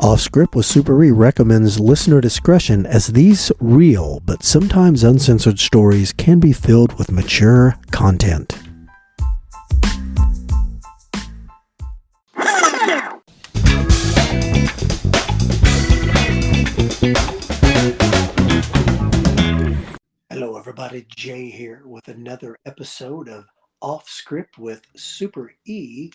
Off Script with Super E recommends listener discretion, as these real but sometimes uncensored stories can be filled with mature content. Hello everybody, Jay here with another episode of Off Script with Super E.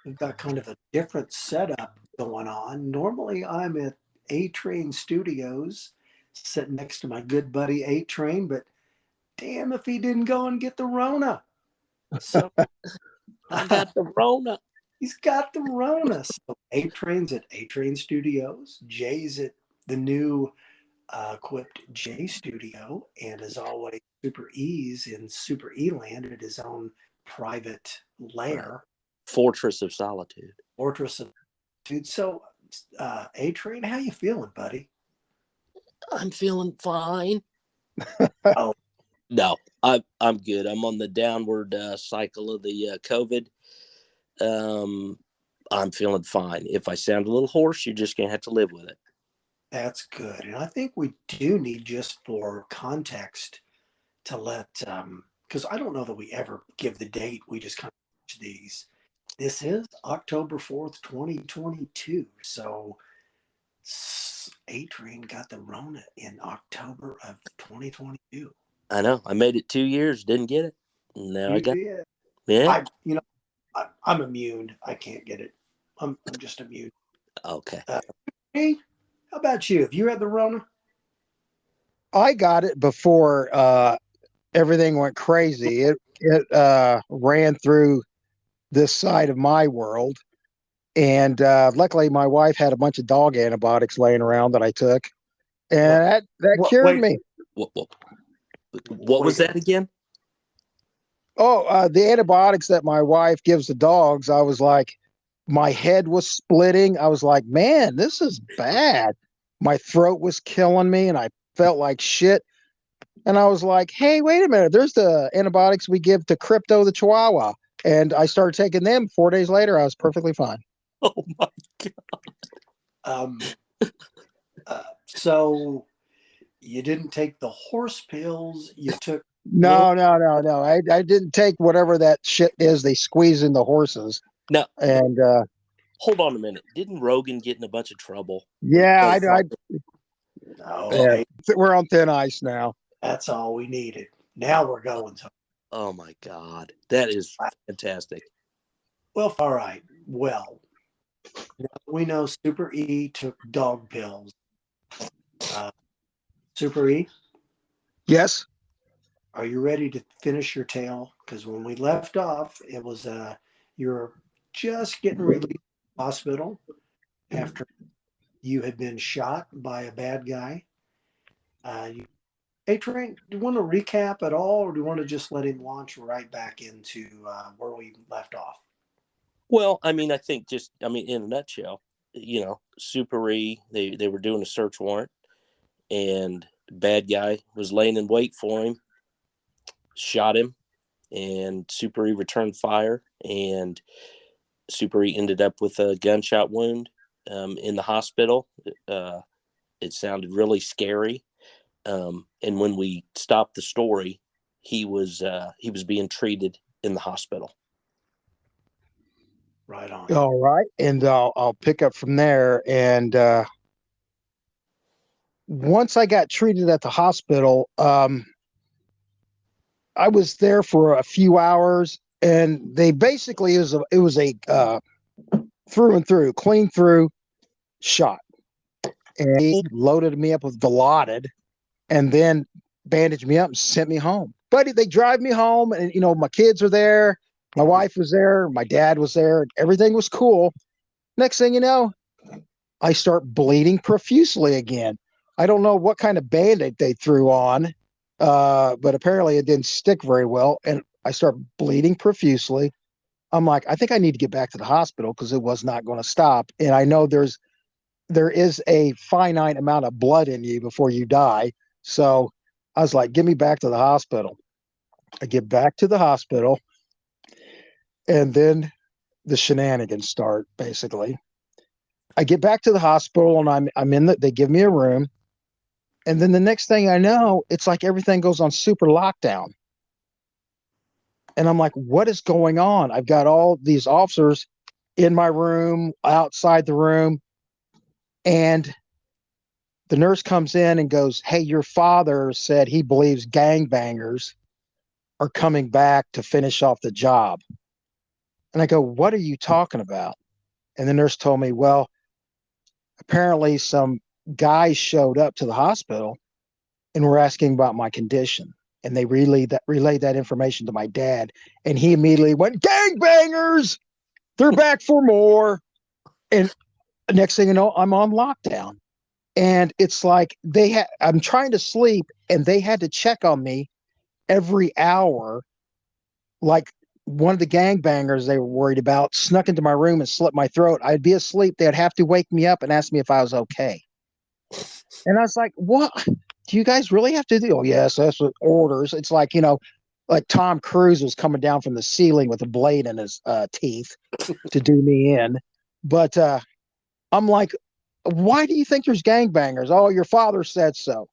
We've got kind of a different setup going on. Normally I'm at A-Train Studios sitting next to my good buddy A-Train, but damn if he didn't go and get the Rona. So I got the Rona. He's got the Rona. So A-Train's at A-Train Studios. Jay's at the new equipped J Studio, and as always, Super E's in Super E Land at his own private lair. Fortress of Solitude. Fortress of Solitude. So, A-Train, how you feeling, buddy? I'm feeling fine. Oh. No, I'm good. I'm on the downward cycle of the COVID. I'm feeling fine. If I sound a little hoarse, you're just going to have to live with it. That's good. And I think we do need, just for context, to let, because I don't know that we ever give the date. We just kind of watch these. This is October 4th, 2022. So A-Train got the Rona in October of 2022. I know. I made it 2 years, didn't get it. Now I got it. Yeah. I'm immune. I can't get it. I'm just immune. Okay. Hey, how about you? Have you had the Rona? I got it before everything went crazy. It ran through this side of my world, and luckily my wife had a bunch of dog antibiotics laying around that I took, and that cured me. What was that again? Oh, the antibiotics that my wife gives the dogs. I was like, my head was splitting. I was like, man, this is bad. My throat was killing me and I felt like shit. And I was like, hey, wait a minute. There's the antibiotics we give to Crypto the Chihuahua. And I started taking them. 4 days later, I was perfectly fine. Oh, my God. So you didn't take the horse pills. You took... No. I didn't take whatever that shit is they squeeze in the horses. No. And hold on a minute. Didn't Rogan get in a bunch of trouble? Yeah, No, we're on thin ice now. That's all we needed. Now we're going. Oh my God, that is fantastic. Well, all right. Well, now we know Super E took dog pills. Super E? Yes. Are you ready to finish your tale? Because when we left off, it was you're just getting released from the hospital after you had been shot by a bad guy. Hey, Train, do you want to recap at all, or do you want to just let him launch right back into where we left off? Well, I mean, I think in a nutshell, Super E, they were doing a search warrant, and bad guy was laying in wait for him, shot him, and Super E returned fire, and Super E ended up with a gunshot wound in the hospital. It sounded really scary. And when we stopped the story, he was being treated in the hospital. Right on. All right, and I'll pick up from there. And once I got treated at the hospital, I was there for a few hours, and they basically it was a through and through, clean through shot, and he loaded me up with Dilaudid, and then bandaged me up and sent me home. But they drive me home, and my kids are there, my wife was there, my dad was there, everything was cool. Next thing you know, I start bleeding profusely again. I don't know what kind of band-aid they threw on, but apparently it didn't stick very well, and I start bleeding profusely. I'm like, I think I need to get back to the hospital because it was not going to stop. And I know there is a finite amount of blood in you before you die. So I was like, get me back to the hospital. I get back to the hospital, and then the shenanigans start, basically. I get back to the hospital and I'm in they give me a room. And then the next thing I know, it's like everything goes on super lockdown. And I'm like, what is going on? I've got all these officers in my room, outside the room. And the nurse comes in and goes, hey, your father said he believes gangbangers are coming back to finish off the job. And I go, what are you talking about? And the nurse told me, well, apparently some guys showed up to the hospital and were asking about my condition. And they relayed that information to my dad. And he immediately went, gangbangers, they're back for more. And next thing you know, I'm on lockdown. And it's like I'm trying to sleep and they had to check on me every hour. Like one of the gangbangers they were worried about snuck into my room and slit my throat. I'd be asleep. They'd have to wake me up and ask me if I was okay. And I was like, what do you guys really have to do? Oh, yes, that's what orders. It's like, like Tom Cruise was coming down from the ceiling with a blade in his teeth to do me in. But I'm like, why do you think there's gangbangers? Oh, your father said so.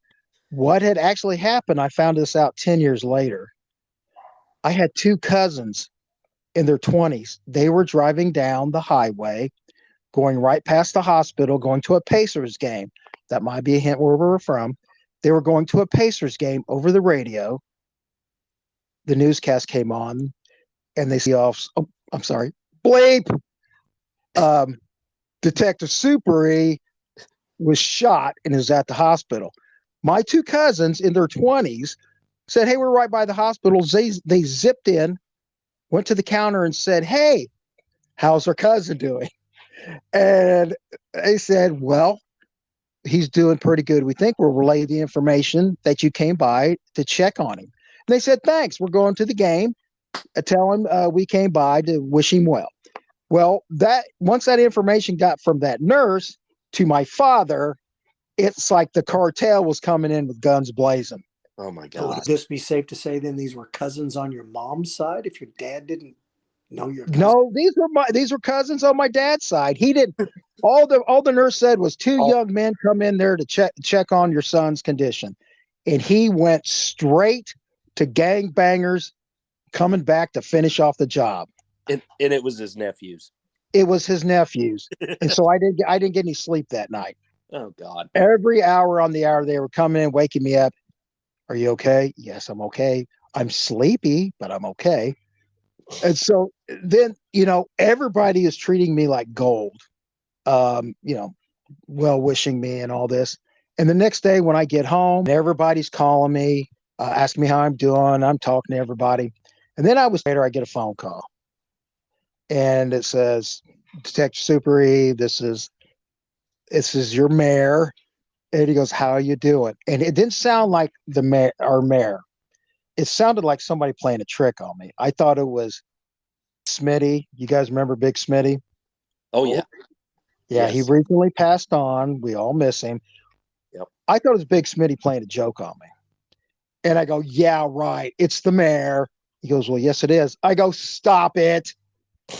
What had actually happened, I found this out 10 years later. I had two cousins in their 20s. They were driving down the highway, going right past the hospital, going to a Pacers game. That might be a hint where we were from. They were going to a Pacers game over the radio. The newscast came on, and they see I'm sorry, bleep. Detective Super E was shot and is at the hospital. My two cousins in their 20s said, hey, we're right by the hospital. They zipped in, went to the counter and said, hey, how's our cousin doing? And they said, well, he's doing pretty good. We think we'll relay the information that you came by to check on him. And they said, thanks. We're going to the game. Tell him we came by to wish him well. Well, once that information got from that nurse to my father, it's like the cartel was coming in with guns blazing. Oh my So would God. this be safe to say then these were cousins on your mom's side if your dad didn't know your cousin? No, these were cousins on my dad's side. He did all the nurse said was two young men come in there to check on your son's condition. And he went straight to gangbangers coming back to finish off the job. And it was his nephews. It was his nephews. And so I didn't get any sleep that night. Oh God. Every hour on the hour they were coming in, waking me up. Are you okay? Yes, I'm okay. I'm sleepy, but I'm okay. And so then, everybody is treating me like gold, well wishing me and all this. And the next day when I get home, everybody's calling me, asking me how I'm doing. I'm talking to everybody. And then later, I get a phone call. And it says, Detective Super E, this is your mayor. And he goes, how are you doing? And it didn't sound like our mayor. It sounded like somebody playing a trick on me. I thought it was Smitty. You guys remember Big Smitty? Oh yeah. Yeah, Yes. He recently passed on. We all miss him. Yep. I thought it was Big Smitty playing a joke on me. And I go, yeah, right. It's the mayor. He goes, well, yes, it is. I go, stop it.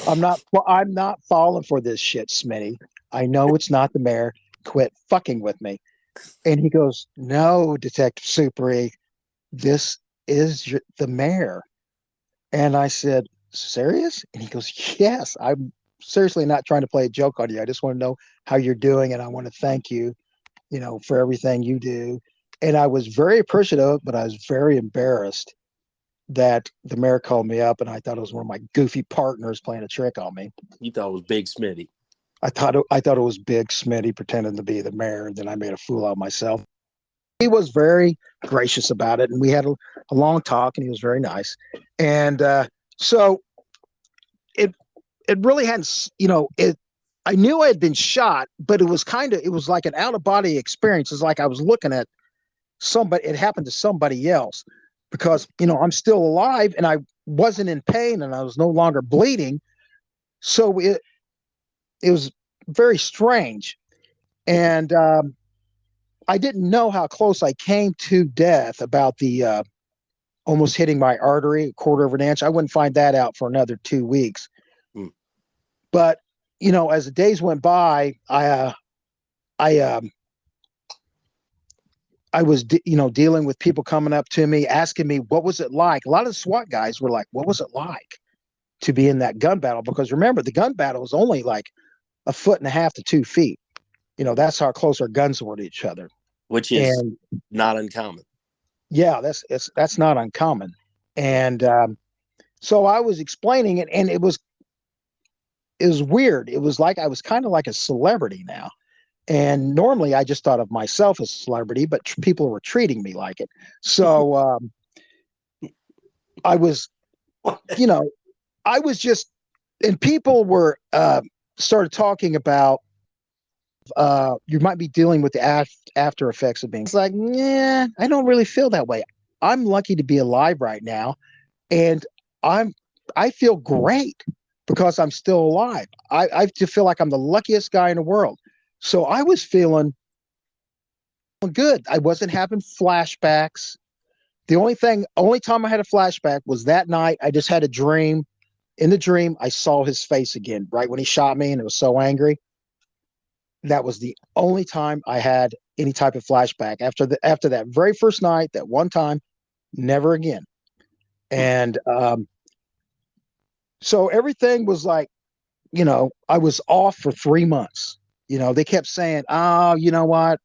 I'm not falling for this shit, Smitty. I know it's not the mayor. Quit fucking with me. And he goes, no, Detective Super E, this is the mayor. And I said, serious? And he goes, yes, I'm seriously not trying to play a joke on you. I just want to know how you're doing. And I want to thank you, for everything you do. And I was very appreciative, but I was very embarrassed that the mayor called me up and I thought it was one of my goofy partners playing a trick on me. You thought it was Big Smitty. I thought it was Big Smitty pretending to be the mayor, and then I made a fool out of myself. He was very gracious about it, and we had a long talk, and he was very nice. And so it really hadn't, I knew I had been shot, but it was like an out of body experience. It's like I was looking at somebody, it happened to somebody else, because, I'm still alive and I wasn't in pain and I was no longer bleeding. So it was very strange. And I didn't know how close I came to death about the almost hitting my artery, a quarter of an inch. I wouldn't find that out for another 2 weeks. But as the days went by, I was, dealing with people coming up to me, asking me, what was it like? A lot of the SWAT guys were like, what was it like to be in that gun battle? Because remember, the gun battle was only like 1.5 to 2 feet. That's how close our guns were to each other. Which is not uncommon. Yeah, that's not uncommon. And so I was explaining it, and it was weird. It was like I was kind of like a celebrity now. And normally I just thought of myself as a celebrity, but people were treating me like it. So I was, I was just, and people were started talking about you might be dealing with the after effects of being. It's like, yeah, I don't really feel that way. I'm lucky to be alive right now, and I feel great because I'm still alive. I just feel like I'm the luckiest guy in the world. So I was feeling good. I wasn't having flashbacks. The only time I had a flashback was that night. I just had a dream. In the dream, I saw his face again, right when he shot me, and it was so angry. That was the only time I had any type of flashback. After that very first night, that one time, never again. And so everything was like, I was off for 3 months. They kept saying, oh, you know what?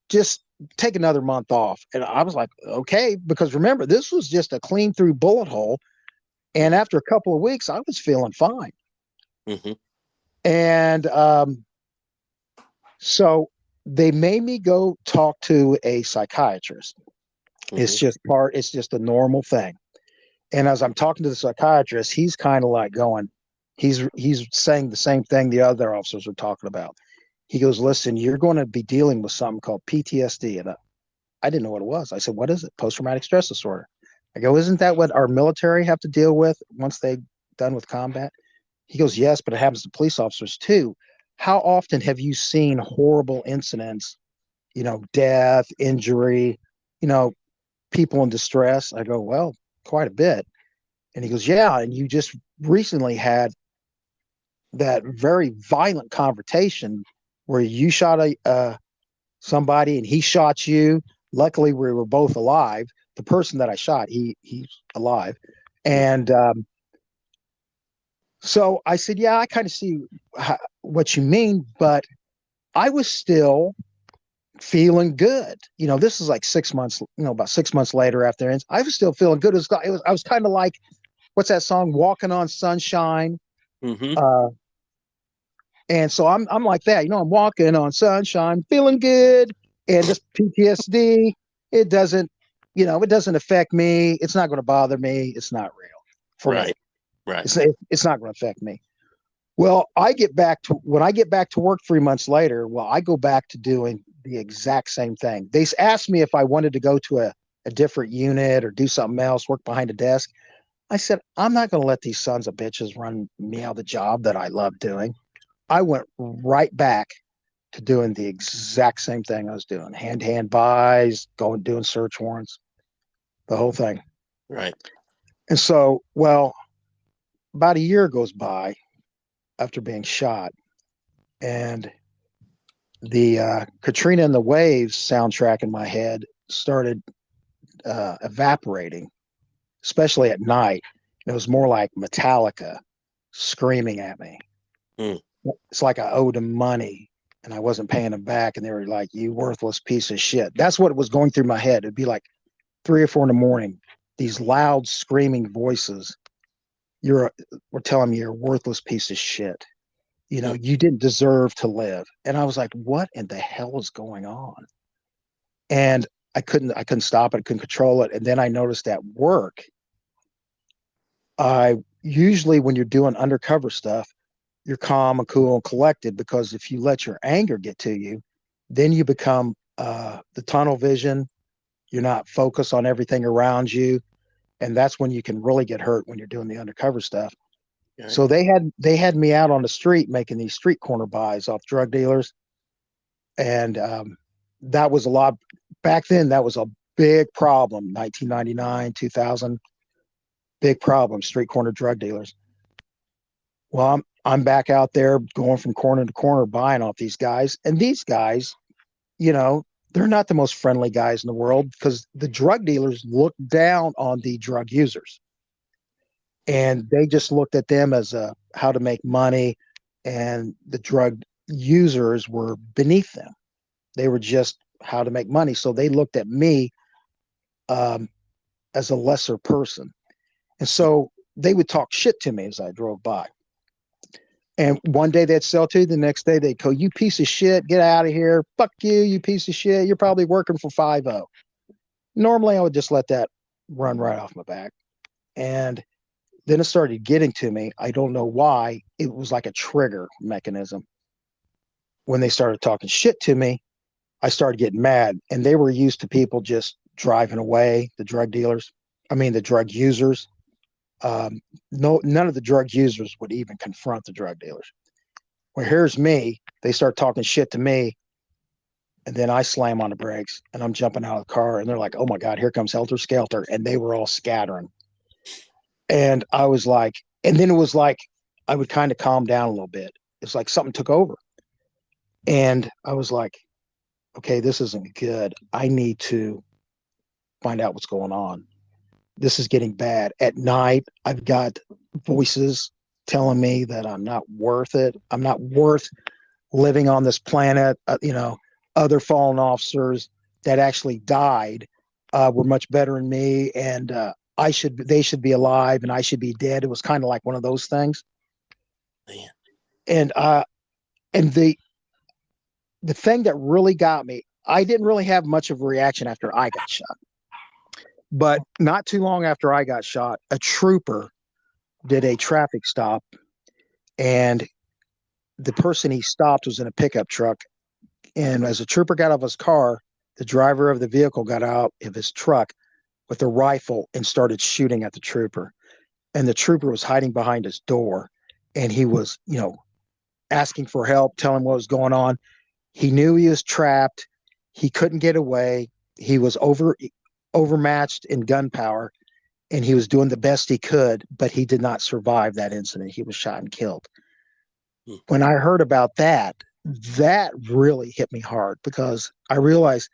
Just take another month off. And I was like, okay, because remember, this was just a clean through bullet hole. And after a couple of weeks, I was feeling fine. Mm-hmm. And so they made me go talk to a psychiatrist. Mm-hmm. It's just a normal thing. And as I'm talking to the psychiatrist, he's kind of like going, he's saying the same thing the other officers were talking about. He goes, listen, you're going to be dealing with something called PTSD. And I didn't know what it was. I said, what is it? Post-traumatic stress disorder. I go, isn't that what our military have to deal with once they're done with combat? He goes, yes, but it happens to police officers too. How often have you seen horrible incidents, death, injury, people in distress? I go, well, quite a bit. And he goes, yeah. And you just recently had that very violent confrontation where you shot somebody and he shot you. Luckily, we were both alive. The person that I shot, he's alive. And so I said, yeah, I kind of see what you mean, but I was still feeling good. This is like 6 months, about 6 months later after it, I was still feeling good. I was kind of like, what's that song? Walking on Sunshine. Mm-hmm. And so I'm like that, I'm walking on sunshine, feeling good. And this PTSD, it doesn't affect me. It's not going to bother me. It's not real for me. Right. It's not going to affect me. Well, when I get back to work 3 months later, I go back to doing the exact same thing. They asked me if I wanted to go to a different unit or do something else, work behind a desk. I said, I'm not going to let these sons of bitches run me out of the job that I love doing. I went right back to doing the exact same thing I was doing. Hand-to-hand buys, doing search warrants, the whole thing. Right. And so, about a year goes by after being shot, and the Katrina and the Waves soundtrack in my head started evaporating, especially at night. It was more like Metallica screaming at me. Mm. It's like I owed them money and I wasn't paying them back. And they were like, you worthless piece of shit. That's what was going through my head. It'd be like 3 or 4 in the morning. These loud screaming voices. We're telling me you're a worthless piece of shit. You didn't deserve to live. And I was like, what in the hell is going on? And I couldn't stop it. I couldn't control it. And then I noticed at work, usually when you're doing undercover stuff, you're calm and cool and collected, because if you let your anger get to you, then you become the tunnel vision. You're not focused on everything around you. And that's when you can really get hurt, when you're doing the undercover stuff. Right. So they had me out on the street making these street corner buys off drug dealers. And that was a lot back then. That was a big problem. 1999, 2000, big problem, street corner drug dealers. Well, I'm back out there going from corner to corner buying off these guys. And these guys, you know, they're not the most friendly guys in the world because the drug dealers look down on the drug users. And they just looked at them as how to make money. And the drug users were beneath them. They were just how to make money. So they looked at me as a lesser person. And so they would talk shit to me as I drove by. And one day they'd sell to you, the next day they'd go, "You piece of shit, get out of here. Fuck you, you piece of shit. You're probably working for 5-0." Normally I would just let that run right off my back. And then it started getting to me. I don't know why. It was like a trigger mechanism. When they started talking shit to me, I started getting mad. And they were used to people just driving away, the drug dealers. I mean, the drug users. None of the drug users would even confront the drug dealers. Well, here's me. They start talking shit to me. And then I slam on the brakes and I'm jumping out of the car. And they're like, "Oh my God, here comes Helter Skelter." And they were all scattering. And I was like, and then it was like, I would kind of calm down a little bit. It's like something took over. And I was like, okay, this isn't good. I need to find out what's going on. This is getting bad. At night, I've got voices telling me that I'm not worth it. I'm not worth living on this planet. Other fallen officers that actually died were much better than me, and they should be alive, and I should be dead. It was kind of like one of those things. Man. And the thing that really got me, I didn't really have much of a reaction after I got shot. But not too long after I got shot, a trooper did a traffic stop, and the person he stopped was in a pickup truck. And as the trooper got out of his car, the driver of the vehicle got out of his truck with a rifle and started shooting at the trooper. And the trooper was hiding behind his door, and he was, asking for help, telling what was going on. He knew he was trapped. He couldn't get away. He was overmatched in gunpowder, and he was doing the best he could, but he did not survive that incident. He was shot and killed. When I heard about that really hit me hard because I realized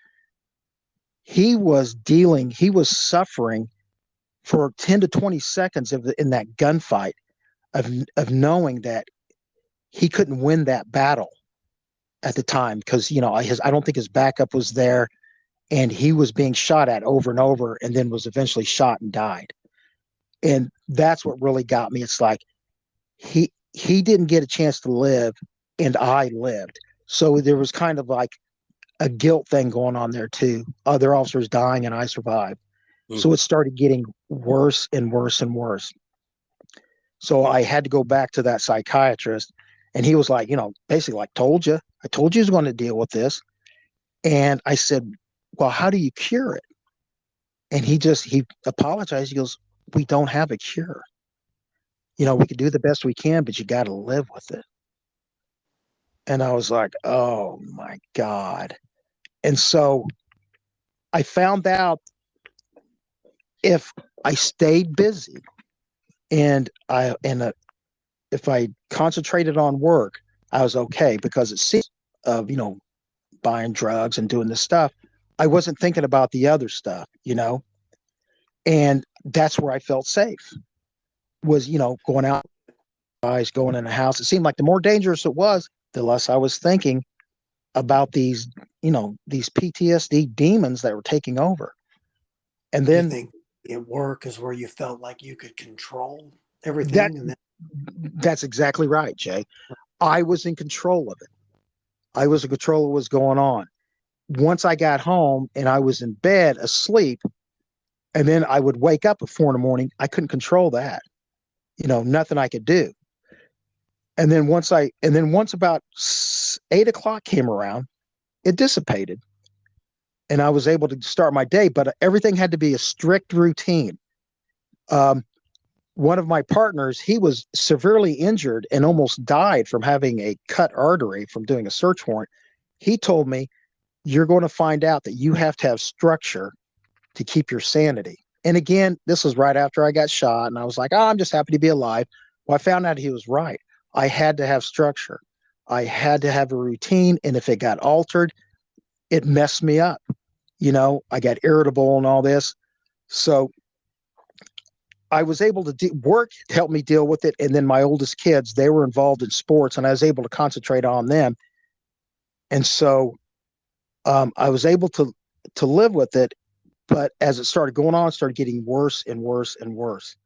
he was suffering for 10 to 20 seconds in that gunfight of knowing that he couldn't win that battle at the time because, I don't think his backup was there. And he was being shot at over and over and then was eventually shot and died. And that's what really got me. It's like he didn't get a chance to live and I lived. So there was kind of like a guilt thing going on there too. Other officers dying and I survived. So it started getting worse and worse and worse. So I had to go back to that psychiatrist and he was like, basically like, I told you he was going to deal with this. And I said, well, how do you cure it? And he apologized. He goes, we don't have a cure. We could do the best we can, but you got to live with it. And I was like, oh my God. And so I found out if I stayed busy and if I concentrated on work, I was okay because it seemed of, buying drugs and doing this stuff. I wasn't thinking about the other stuff, and that's where I felt safe was, going out, going in the house. It seemed like the more dangerous it was, the less I was thinking about these PTSD demons that were taking over. And then you think at work is where you felt like you could control everything. That's exactly right, Jay. I was in control of it. I was in control of what was going on. Once I got home and I was in bed asleep, and then I would wake up at 4 a.m, I couldn't control that. Nothing I could do. And then once about 8 o'clock came around, it dissipated. And I was able to start my day, but everything had to be a strict routine. One of my partners, he was severely injured and almost died from having a cut artery from doing a search warrant. He told me, you're going to find out that you have to have structure to keep your sanity. And again, this was right after I got shot. And I was like, oh, I'm just happy to be alive. Well, I found out he was right. I had to have structure. I had to have a routine. And if it got altered, it messed me up. I got irritable and all this. So I was able to work help me deal with it. And then my oldest kids, they were involved in sports and I was able to concentrate on them. And so I was able to live with it. But as it started going on, it started getting worse and worse and worse.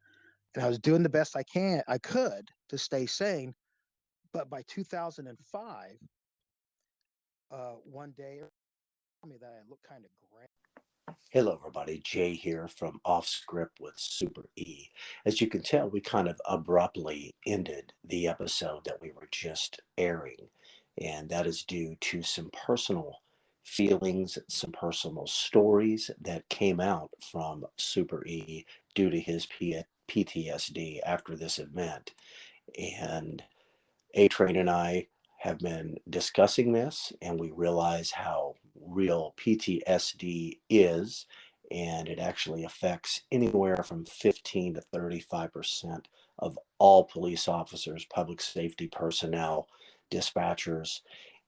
And I was doing the best I could to stay sane. But by 2005, one day, told me that I looked kind of gray. Hello, everybody. Jay here from Off Script with Super E. As you can tell, we kind of abruptly ended the episode that we were just airing, and that is due to some personal feelings, some personal stories that came out from Super E due to his PTSD after this event. And A Train and I have been discussing this, and we realize how real PTSD is, and it actually affects anywhere from 15 to 35% of all police officers, public safety personnel, dispatchers,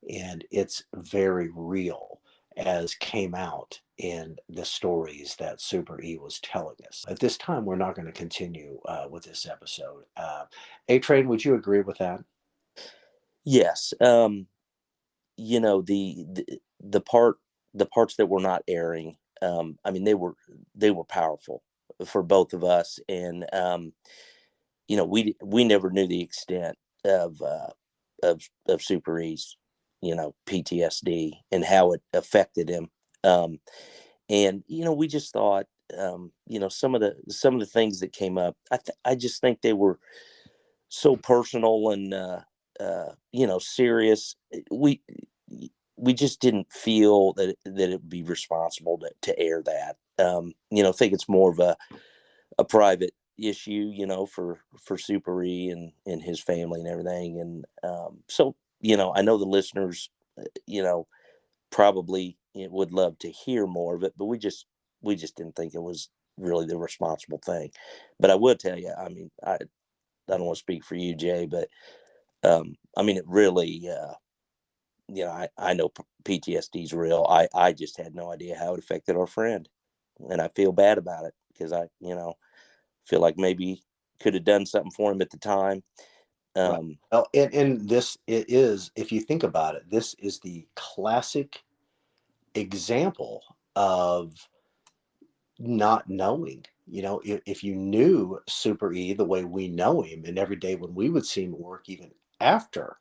and it's very real as came out in the stories that Super E was telling us. At this time, we're not going to continue with this episode. A Train, would you agree with that? Yes. The parts that were not airing, I mean, they were powerful for both of us. And, we never knew the extent of, of Super E's, PTSD and how it affected him. And, we just thought, some of the things that came up, I just think they were so personal and serious. We just didn't feel that it would be responsible to air that. I think it's more of a private issue, for Super E and his family and everything. And so I know the listeners, probably would love to hear more of it, but we just didn't think it was really the responsible thing. But I would tell you, I mean, I don't want to speak for you, Jay, but I mean, it really, I know PTSD is real. I just had no idea how it affected our friend, and I feel bad about it because I feel like maybe could have done something for him at the time. Right. Well, and this it is, if you think about it, this is the classic example of not knowing. If you knew Super E the way we know him, and every day when we would see him work, even after,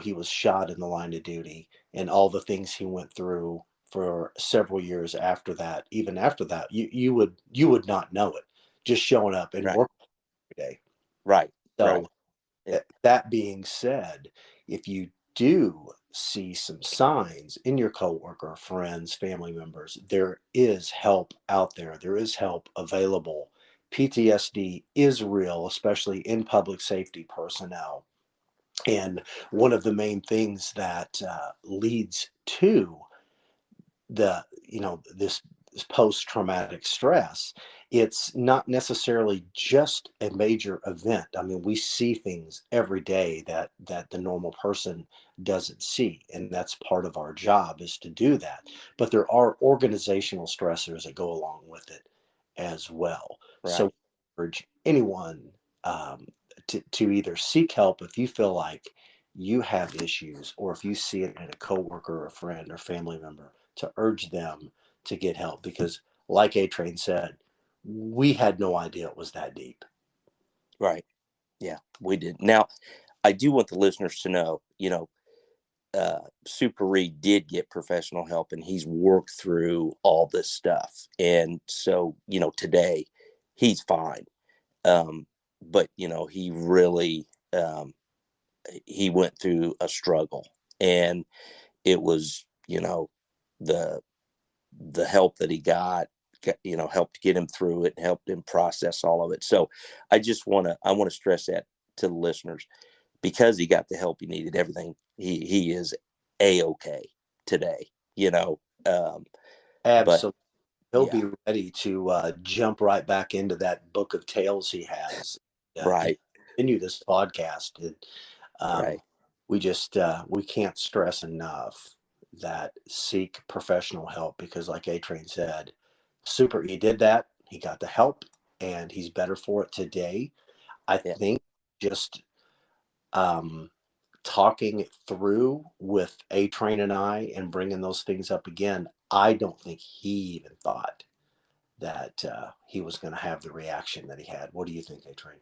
he was shot in the line of duty, and all the things he went through for several years after that, even after that, you would not know it just showing up and Right, working every day. right, right. So that being said, if you do see some signs in your coworker, friends, family members, there is help out there. There is help available. PTSD is real, especially in public safety personnel. And one of the main things that leads to this post-traumatic stress, it's not necessarily just a major event. I mean, we see things every day that the normal person doesn't see, and that's part of our job, is to do that. But there are organizational stressors that go along with it as well. So Right. I urge anyone um, to either seek help if you feel like you have issues, or if you see it in a coworker or a friend or family member, to urge them to get help, because like A Train said, we had no idea it was that deep. Right. Yeah, we did. Now, I do want the listeners to know, Super Reed did get professional help and he's worked through all this stuff. And so, today he's fine. But, he really, he went through a struggle, and it was, the, the help that he got, helped get him through it and helped him process all of it. So I want to stress that to the listeners, because he got the help he needed, everything, he is a-okay today, but Absolutely. He'll yeah, be ready to jump right back into that book of tales he has. Right. continue this podcast. Right. We can't stress enough that seek professional help, because like A Train said, Super E did that. He got the help and he's better for it today. I Yeah. think just um, talking it through with A Train and I and bringing those things up again, I don't think he even thought that he was going to have the reaction that he had. What do you think, A Train?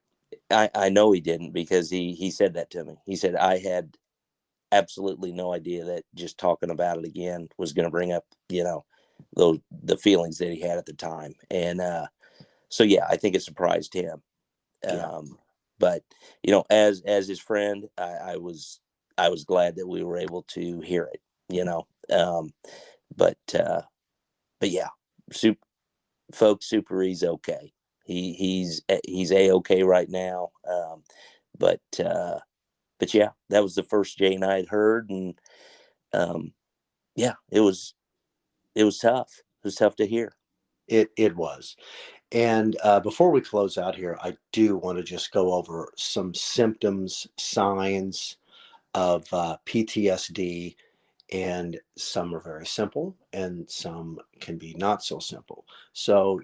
I know he didn't, because he said that to me. He said, I had absolutely no idea that just talking about it again was going to bring up, the feelings that he had at the time. And so, yeah, I think it surprised him. Yeah. But, as his friend, I was glad that we were able to hear it, but yeah, super, folks, Super E's okay. He's a-okay right now. But yeah, that was the first Jay and I had heard, and yeah, it was tough. It was tough to hear. It was. And before we close out here, I do want to just go over some symptoms, signs of PTSD, and some are very simple and some can be not so simple. So,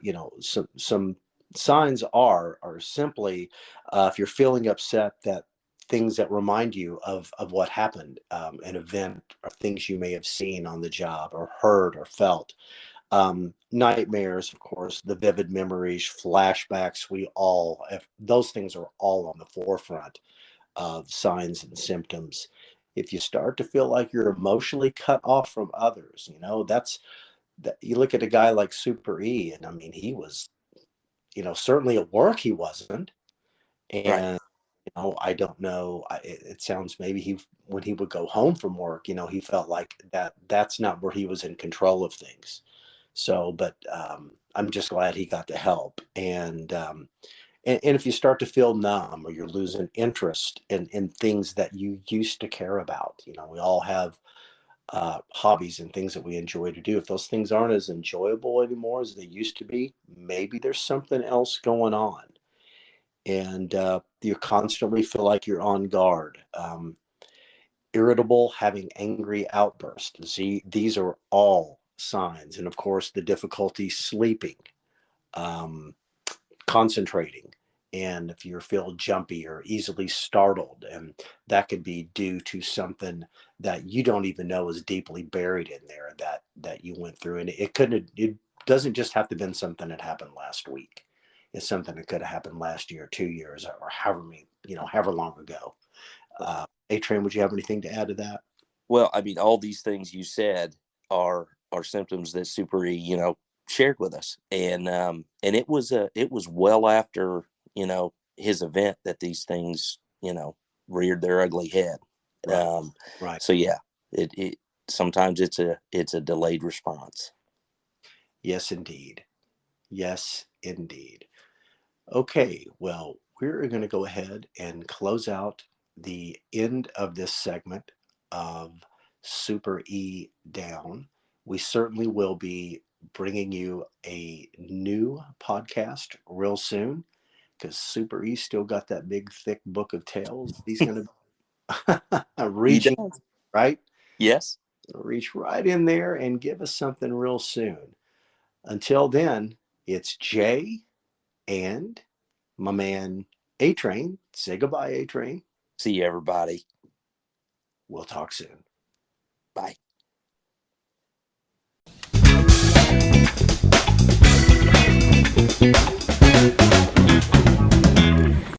some signs are simply if you're feeling upset, that things that remind you of what happened, an event or things you may have seen on the job or heard or felt. Nightmares, of course, the vivid memories, flashbacks, those things are all on the forefront of signs and symptoms. If you start to feel like you're emotionally cut off from others, that's that. You look at a guy like Super E, and I mean, he was, certainly at work he wasn't, Right. and I don't know. It sounds maybe when he would go home from work, he felt like that's not where he was in control of things. So, but I'm just glad he got the help. And if you start to feel numb, or you're losing interest in things that you used to care about, we all have hobbies and things that we enjoy to do. If those things aren't as enjoyable anymore as they used to be, maybe there's something else going on. And you constantly feel like you're on guard, irritable, having angry outbursts. See, these are all signs. And of course, the difficulty sleeping. Um, Concentrating, and if you feel jumpy or easily startled, and that could be due to something that you don't even know is deeply buried in there that you went through. And it doesn't just have to have been something that happened last week. It's something that could have happened last year, 2 years, or however long ago. A Train, would you have anything to add to that? Well, I mean, all these things you said are symptoms that Super E, shared with us, and it was well after his event that these things reared their ugly head. Right. Um, Right. so yeah, it sometimes it's a delayed response. Yes, indeed. Yes, indeed. Okay, well, we're going to go ahead and close out the end of this segment of Super E Down. We certainly will be bringing you a new podcast real soon, because Super E still got that big, thick book of tales. He's going to He reach in, does. right? Yes. Reach right in there and give us something real soon. Until then, it's Jay and my man A Train. Say goodbye, A Train. See you, everybody. We'll talk soon. Bye.